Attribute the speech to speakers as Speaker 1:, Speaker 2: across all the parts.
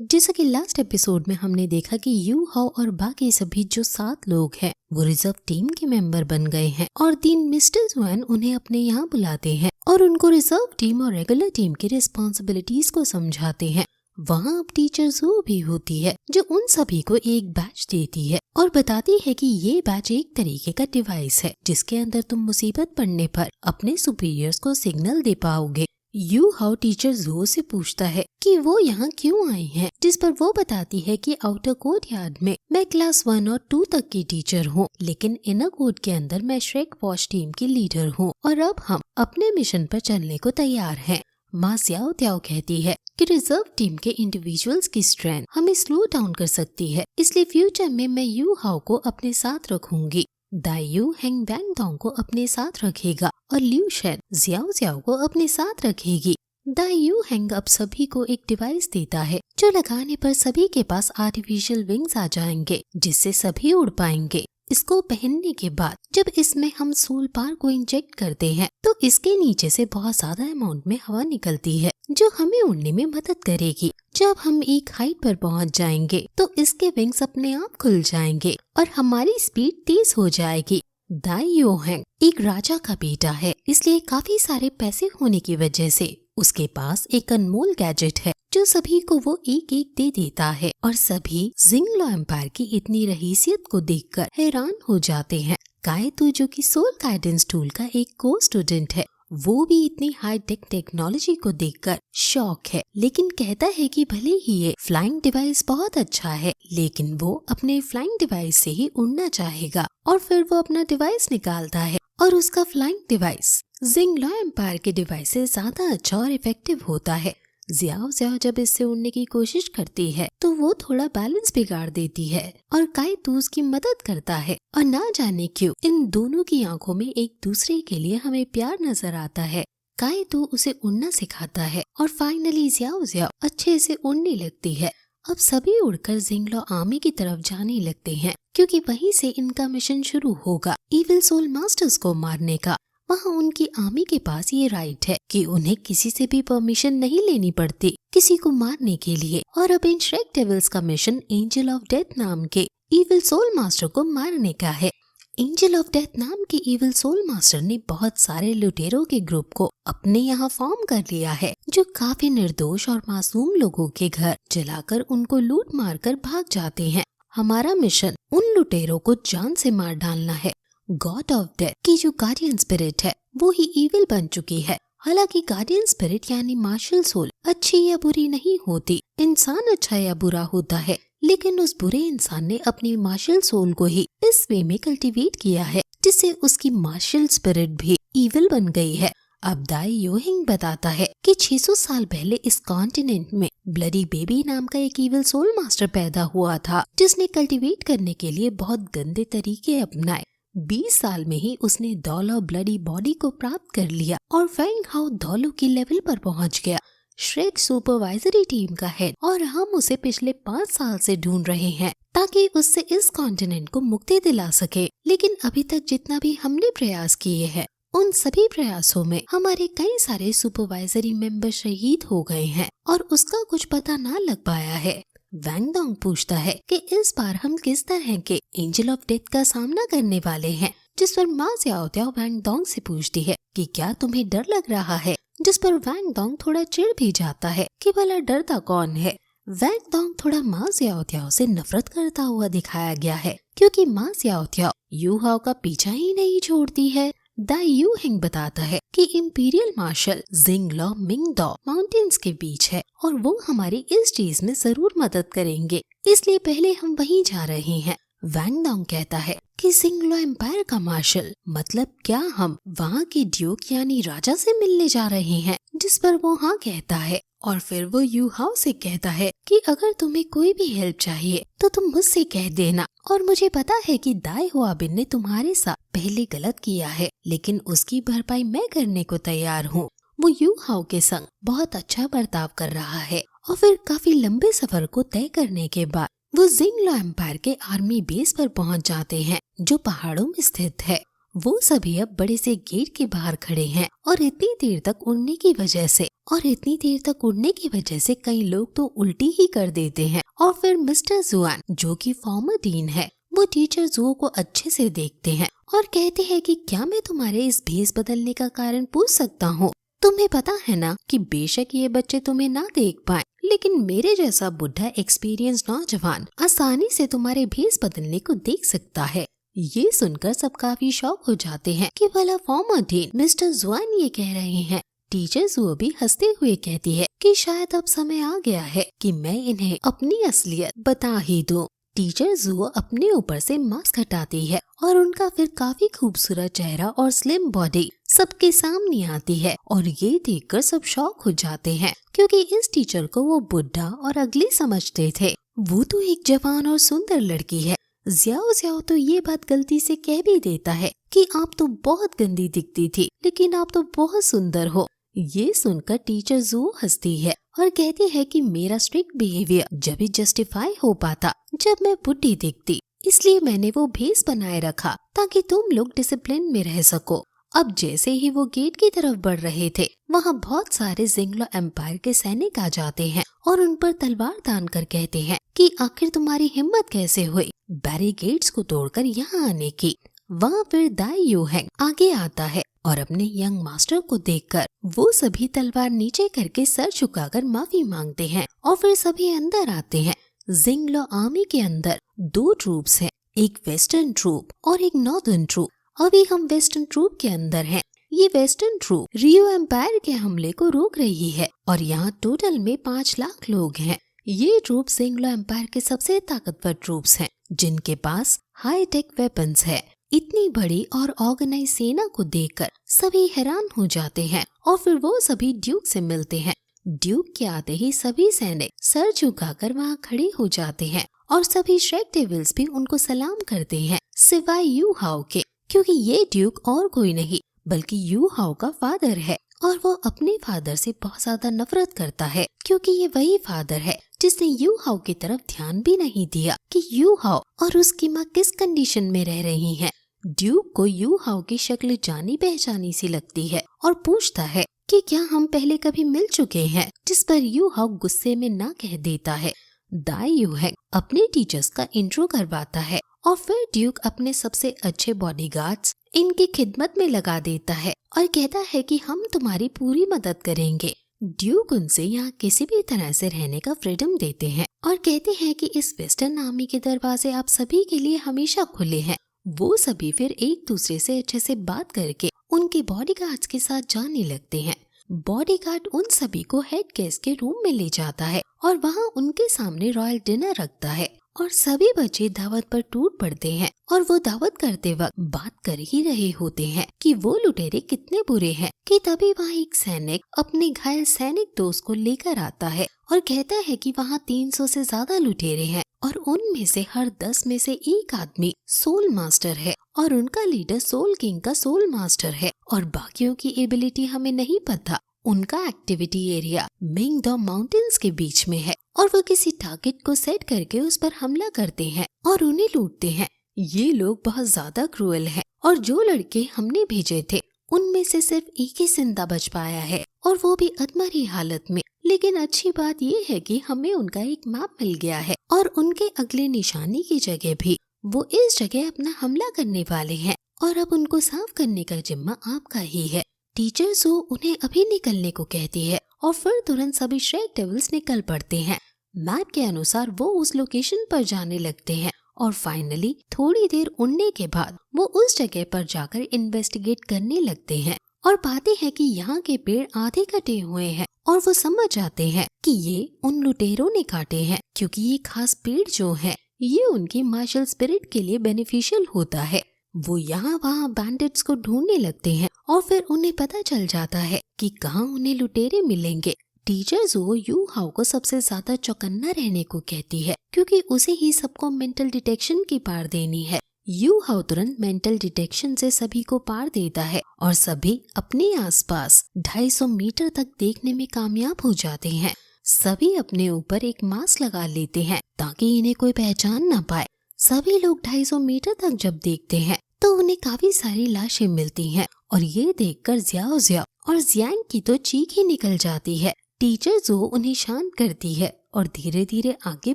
Speaker 1: जैसा कि last episode में हमने देखा कि यू हाओ और बाकी सभी जो 7 लोग हैं वो रिजर्व टीम के मेंबर बन गए हैं और दिन मिस्टर जुआन उन्हें अपने यहाँ बुलाते हैं और उनको रिजर्व टीम और रेगुलर टीम की रिस्पॉन्सिबिलिटीज को समझाते हैं। वहाँ अब टीचर जू भी होती है जो उन सभी को एक बैच देती है और बताती है कि ये बैच एक तरीके का डिवाइस है जिसके अंदर तुम मुसीबत पड़ने पर अपने सुपीरियर्स को सिग्नल दे पाओगे। यू हाओ टीचर जू से पूछता है कि वो यहाँ क्यों आए हैं, जिस पर वो बताती है कि आउटर कोर्ट यार्ड में मैं क्लास 1 और 2 तक की टीचर हूँ, लेकिन इनर कोर्ट के अंदर मैं श्रेक वॉच टीम की लीडर हूँ और अब हम अपने मिशन पर चलने को तैयार हैं। माँ ज्याओ त्याओ कहती है कि रिजर्व टीम के इंडिविजुअल्स की स्ट्रेंथ हमें स्लो डाउन कर सकती है, इसलिए फ्यूचर में मैं यू हाओ को अपने साथ रखूंगी। दाई यू हेंग वैंग डोंग को अपने साथ रखेगा और लिu शेन जियाओ जियाओ को अपने साथ रखेगी। दाई यू हेंग अब सभी को एक डिवाइस देता है जो लगाने पर सभी के पास आर्टिफिशियल विंग्स आ जाएंगे जिससे सभी उड़ पाएंगे। इसको पहनने के बाद जब इसमें हम सोल पार को इंजेक्ट करते हैं तो इसके नीचे से बहुत ज्यादा अमाउंट में हवा निकलती है जो हमें उड़ने में मदद करेगी। जब हम एक हाइट पर पहुंच जाएंगे तो इसके विंग्स अपने आप खुल जाएंगे और हमारी स्पीड तेज हो जाएगी। दाई यू हेंग एक राजा का बेटा है, इसलिए काफी सारे पैसे होने की वजह से उसके पास एक अनमोल गैजेट है जो सभी को वो एक एक दे देता है और सभी जिंगलो एम्पायर की इतनी रहीसियत को देखकर हैरान हो जाते हैं। कायतू जो कि सोल गाइडेंस टूल का एक को स्टूडेंट है, वो भी इतनी हाई टेक टेक्नोलॉजी को देखकर शॉक है, लेकिन कहता है कि भले ही ये फ्लाइंग डिवाइस बहुत अच्छा है लेकिन वो अपने फ्लाइंग डिवाइस से ही उड़ना चाहेगा। और फिर वो अपना डिवाइस निकालता है और उसका फ्लाइंग डिवाइस जिंगलो एम्पायर के डिवाइस से ज्यादा अच्छा और इफेक्टिव होता है। जियाओ जियाओ जब इससे उड़ने की कोशिश करती है तो वो थोड़ा बैलेंस बिगाड़ देती है और कायतू उसकी मदद करता है और ना जाने क्यों इन दोनों की आंखों में एक दूसरे के लिए हमें प्यार नजर आता है। कायतू उसे उड़ना सिखाता है और फाइनली जियाओ जियाओ अच्छे से उड़ने लगती है। अब सभी उड़कर जिंगलो आर्मी की तरफ जाने लगते हैं क्योंकि वहीं से इनका मिशन शुरू होगा इविल सोल मास्टर्स को मारने का। वहाँ उनकी आर्मी के पास ये राइट है कि उन्हें किसी से भी परमिशन नहीं लेनी पड़ती किसी को मारने के लिए। और अब इन श्रेक डेविल्स का मिशन एंजल ऑफ डेथ नाम के इविल सोल मास्टर को मारने का है। एंजल ऑफ डेथ नाम के इविल सोल मास्टर ने बहुत सारे लुटेरों के ग्रुप को अपने यहाँ फॉर्म कर लिया है जो काफी निर्दोष और मासूम लोगों के घर जलाकर उनको लूट मार कर भाग जाते हैं। हमारा मिशन उन लुटेरों को जान से मार डालना है। गॉड ऑफ डेथ की जो गार्डियन स्पिरिट है वो ही इविल बन चुकी है। हालांकि गार्डियन स्पिरिट यानी मार्शल सोल अच्छी या बुरी नहीं होती, इंसान अच्छा या बुरा होता है, लेकिन उस बुरे इंसान ने अपनी मार्शल सोल को ही इस वे में कल्टीवेट किया है जिससे उसकी मार्शल स्पिरिट भी इविल बन गई है। अब दाई यू हेंग बताता है कि 600 साल पहले इस कॉन्टिनेंट में ब्लडी बेबी नाम का एक इविल सोल मास्टर पैदा हुआ था जिसने कल्टीवेट करने के लिए बहुत गंदे तरीके अपनाए। 20 साल में ही उसने डॉलो ब्लडी बॉडी को प्राप्त कर लिया और फैंग हाओ डॉलो की लेवल पर पहुंच गया, श्रेक सुपरवाइजरी टीम का हेड, और हम उसे पिछले 5 साल से ढूंढ रहे हैं ताकि उससे इस कॉन्टिनेंट को मुक्ति दिला सके। लेकिन अभी तक जितना भी हमने प्रयास किए हैं उन सभी प्रयासों में हमारे कई सारे सुपरवाइजरी मेंबर शहीद हो गए हैं और उसका कुछ पता ना लग पाया है। वैंग डोंग पूछता है कि इस बार हम किस तरह के एंजल ऑफ डेथ का सामना करने वाले हैं, जिस पर माँ जियाओ त्याओ वैंग डोंग से पूछती है कि क्या तुम्हें डर लग रहा है, जिस पर वैंग डोंग थोड़ा चिढ़ भी जाता है कि भला डरता कौन है। वैंग डोंग थोड़ा माँ जियाओ त्याओ से नफरत करता हुआ दिखाया गया है क्योंकि माँ जियाओ त्याओ यू हाओ का पीछा ही नहीं छोड़ती है। दाई यू हेंग बताता है कि इम्पीरियल मार्शल जिंगलो मिंगडो माउंटेन्स के बीच है और वो हमारी इस चीज में जरूर मदद करेंगे, इसलिए पहले हम वहीं जा रहे हैं। वैंग डोंग कहता है कि जिंगलो एम्पायर का मार्शल मतलब क्या हम वहाँ के ड्यूक यानी राजा से मिलने जा रहे हैं, जिस पर वो हाँ कहता है। और फिर वो यू हाओ से कहता है कि अगर तुम्हें कोई भी हेल्प चाहिए तो तुम मुझसे कह देना, और मुझे पता है कि दाई हुआबिन ने तुम्हारे साथ पहले गलत किया है लेकिन उसकी भरपाई मैं करने को तैयार हूँ। वो यू हाओ के संग बहुत अच्छा बर्ताव कर रहा है और फिर काफी लंबे सफर को तय करने के बाद वो जिंगलो एम्पायर के आर्मी बेस पर पहुँच जाते हैं जो पहाड़ों में स्थित है। वो सभी अब बड़े से गेट के बाहर खड़े हैं और इतनी देर तक उड़ने की वजह से और इतनी देर तक उड़ने की वजह से कई लोग तो उल्टी ही कर देते हैं। और फिर मिस्टर जुआन जो कि फॉर्मर डीन है, वो टीचर जुओ को अच्छे से देखते हैं और कहते हैं कि क्या मैं तुम्हारे इस भेष बदलने का कारण पूछ सकता हूँ? तुम्हें पता है ना कि बेशक ये बच्चे तुम्हें ना देख पाए, लेकिन मेरे जैसा बुढ़ा एक्सपीरियंस नौजवान आसानी से तुम्हारे भेष बदलने को देख सकता है। ये सुनकर सब काफी शॉक हो जाते हैं कि भला फॉर्मर डीन मिस्टर जुआन ये कह रहे हैं। टीचर जुओ भी हंसते हुए कहती है कि शायद अब समय आ गया है कि मैं इन्हें अपनी असलियत बता ही दूं। टीचर जुओ अपने ऊपर से मास्क हटाती है और उनका फिर काफी खूबसूरत चेहरा और स्लिम बॉडी सबके सामने आती है और ये देखकर सब शॉक हो जाते हैं, क्योंकि इस टीचर को वो बुढ़ा और अगली समझते थे। वो तो एक जवान और सुंदर लड़की है। ज़्याओ ज़्याओ तो ये बात गलती से कह भी देता है कि आप तो बहुत गंदी दिखती थी, लेकिन आप तो बहुत सुंदर हो। ये सुनकर टीचर जुओ हंसती है और कहती है कि मेरा स्ट्रिक्ट बिहेवियर जब भी जस्टिफाई हो पाता जब मैं बुढ़ी दिखती, इसलिए मैंने वो भेष बनाए रखा ताकि तुम लोग डिसिप्लिन में रह सको। अब जैसे ही वो गेट की तरफ बढ़ रहे थे, वहाँ बहुत सारे जिंगलो एम्पायर के सैनिक आ जाते हैं और उन पर तलवार तान कर कहते हैं कि आखिर तुम्हारी हिम्मत कैसे हुई बैरिकेड्स को तोड़कर यहाँ आने की। वहाँ फिर दाई यूहेंग आगे आता है और अपने यंग मास्टर को देखकर वो सभी तलवार नीचे करके सर झुकाकर माफी मांगते हैं और फिर सभी अंदर आते हैं। जिंगलो आर्मी के अंदर 2 ट्रूप्स हैं, एक वेस्टर्न ट्रूप और एक नॉर्दर्न ट्रूप। अभी हम वेस्टर्न ट्रूप के अंदर हैं। ये वेस्टर्न ट्रूप रियो एम्पायर के हमले को रोक रही है और यहाँ टोटल में 5 लाख लोग हैं। ये ट्रूप जिंगलो एम्पायर के सबसे ताकतवर ट्रूप्स हैं, जिनके पास हाई टेक वेपन्स है। इतनी बड़ी और ऑर्गेनाइज सेना को देखकर सभी हैरान हो जाते हैं और फिर वो सभी ड्यूक से मिलते हैं। ड्यूक के आते ही सभी सैनिक सर झुकाकर वहाँ खड़े हो जाते हैं और सभी श्रेक डेविल्स भी उनको सलाम करते हैं, सिवाय यू हाओ के, क्योंकि ये ड्यूक और कोई नहीं बल्कि यू हाओ का फादर है और वो अपने फादर से बहुत ज्यादा नफरत करता है, क्योंकि ये वही फादर है जिसने यू हाओ की तरफ ध्यान भी नहीं दिया कि यू हाओ और उसकी माँ किस कंडीशन में रह रही हैं। ड्यूक को यू हाओ की शक्ल जानी पहचानी सी लगती है और पूछता है कि क्या हम पहले कभी मिल चुके हैं, जिस पर यू हाओ गुस्से में ना कह देता है। दाई यूहेंग अपने टीचर्स का इंट्रो करवाता है और फिर ड्यूक अपने सबसे अच्छे बॉडीगार्ड्स इनकी खिदमत में लगा देता है और कहता है कि हम तुम्हारी पूरी मदद करेंगे। ड्यूक उनसे यहाँ किसी भी तरह से रहने का फ्रीडम देते हैं और कहते हैं कि इस वेस्टर्न आर्मी के दरवाजे आप सभी के लिए हमेशा खुले हैं। वो सभी फिर एक दूसरे से अच्छे से बात करके उनके बॉडीगार्ड्स के साथ जाने लगते हैं। बॉडीगार्ड उन सभी को हेड गेस्ट के रूम में ले जाता है और वहाँ उनके सामने रॉयल डिनर रखता है और सभी बच्चे दावत पर टूट पड़ते हैं और वो दावत करते वक्त बात कर ही रहे होते हैं कि वो लुटेरे कितने बुरे हैं कि तभी वहाँ एक सैनिक अपने घायल सैनिक दोस्त को लेकर आता है और कहता है कि वहाँ 300 से ज्यादा लुटेरे हैं और उनमें से हर 10 में से एक आदमी सोल मास्टर है और उनका लीडर सोल किंग का सोल मास्टर है और बाकियों की एबिलिटी हमें नहीं पता। उनका एक्टिविटी एरिया मिंगडो माउंटेन्स के बीच में है और वो किसी टारगेट को सेट करके उस पर हमला करते हैं और उन्हें लूटते हैं। ये लोग बहुत ज्यादा क्रूएल हैं और जो लड़के हमने भेजे थे उनमें से सिर्फ एक ही जिंदा बच पाया है और वो भी अधमरी हालत में। लेकिन अच्छी बात ये है कि हमें उनका एक मैप मिल गया है और उनके अगले निशाने की जगह भी वो इस जगह अपना हमला करने वाले हैं और अब उनको साफ करने का जिम्मा आपका ही है। टीचर जो उन्हें अभी निकलने को कहती है और फिर तुरंत सभी श्रेक डेविल्स निकल पड़ते हैं। मैप के अनुसार वो उस लोकेशन पर जाने लगते हैं और फाइनली थोड़ी देर उड़ने के बाद वो उस जगह पर जाकर इन्वेस्टिगेट करने लगते हैं और पाते हैं कि यहाँ के पेड़ आधे कटे हुए हैं और वो समझ जाते हैं कि ये उन लुटेरों ने काटे हैं, क्योंकि ये खास पेड़ जो है ये उनकी मार्शल स्पिरिट के लिए बेनिफिशियल होता है। वो यहाँ वहाँ बैंडिट्स को ढूंढने लगते हैं और फिर उन्हें पता चल जाता है कि कहाँ उन्हें लुटेरे मिलेंगे। टीचर जो यू हाओ को सबसे ज्यादा चौकन्ना रहने को कहती है, क्योंकि उसे ही सबको मेंटल डिटेक्शन की पार देनी है। यू हाओ तुरंत मेंटल डिटेक्शन से सभी को पार देता है और सभी अपने आसपास 250 मीटर तक देखने में कामयाब हो जाते हैं। सभी अपने ऊपर एक मास्क लगा लेते हैं ताकि इन्हें कोई पहचान ना पाए। सभी लोग 250 मीटर तक जब देखते हैं तो उन्हें काफी सारी लाशें मिलती हैं और ये देखकर ज़्याओ ज़्याओ और जियांग की तो चीख ही निकल जाती है। टीचर जो उन्हें शांत करती है और धीरे धीरे आगे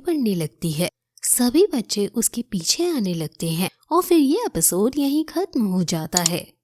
Speaker 1: बढ़ने लगती है। सभी बच्चे उसके पीछे आने लगते हैं और फिर ये एपिसोड यहीं खत्म हो जाता है।